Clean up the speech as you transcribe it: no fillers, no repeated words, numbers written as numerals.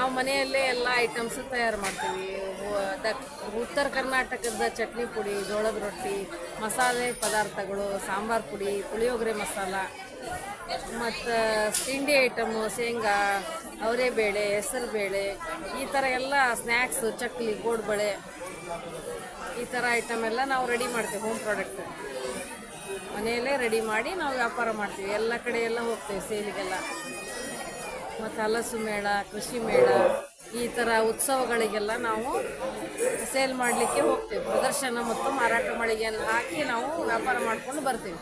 ನಾವು ಮನೆಯಲ್ಲೇ ಎಲ್ಲ ಐಟಮ್ಸ್ ತಯಾರು ಮಾಡ್ತೀವಿ. ಉತ್ತರ ಕರ್ನಾಟಕದ ಚಟ್ನಿ ಪುಡಿ, ಜೋಳದ ರೊಟ್ಟಿ, ಮಸಾಲೆ ಪದಾರ್ಥಗಳು, ಸಾಂಬಾರು ಪುಡಿ, ಪುಳಿಯೋಗರೆ ಮಸಾಲ, ಮತ್ತು ತಿಂಡಿ ಐಟಮು, ಶೇಂಗಾ, ಅವರೆಬೇಳೆ, ಹೆಸರು ಬೇಳೆ, ಈ ಥರ ಎಲ್ಲ ಸ್ನ್ಯಾಕ್ಸು, ಚಕ್ಲಿ, ಗೋಡ್ಬಳೆ, ಈ ಥರ ಐಟಮ್ ಎಲ್ಲ ನಾವು ರೆಡಿ ಮಾಡ್ತೀವಿ. ಹೋಮ್ ಪ್ರಾಡಕ್ಟ್ ಮನೆಯಲ್ಲೇ ರೆಡಿ ಮಾಡಿ ನಾವು ವ್ಯಾಪಾರ ಮಾಡ್ತೀವಿ. ಎಲ್ಲ ಕಡೆ ಎಲ್ಲ ಹೋಗ್ತೇವೆ ಸೇಲಿಗೆಲ್ಲ. ಮತ್ತು ಹಲಸು ಮೇಳ, ಕೃಷಿ ಮೇಳ, ಈ ಥರ ಉತ್ಸವಗಳಿಗೆಲ್ಲ ನಾವು ಸೇಲ್ ಮಾಡಲಿಕ್ಕೆ ಹೋಗ್ತೇವೆ. ಪ್ರದರ್ಶನ ಮತ್ತು ಮಾರಾಟ ಮಳಿಗೆಯನ್ನು ಹಾಕಿ ನಾವು ವ್ಯಾಪಾರ ಮಾಡ್ಕೊಂಡು ಬರ್ತೀವಿ.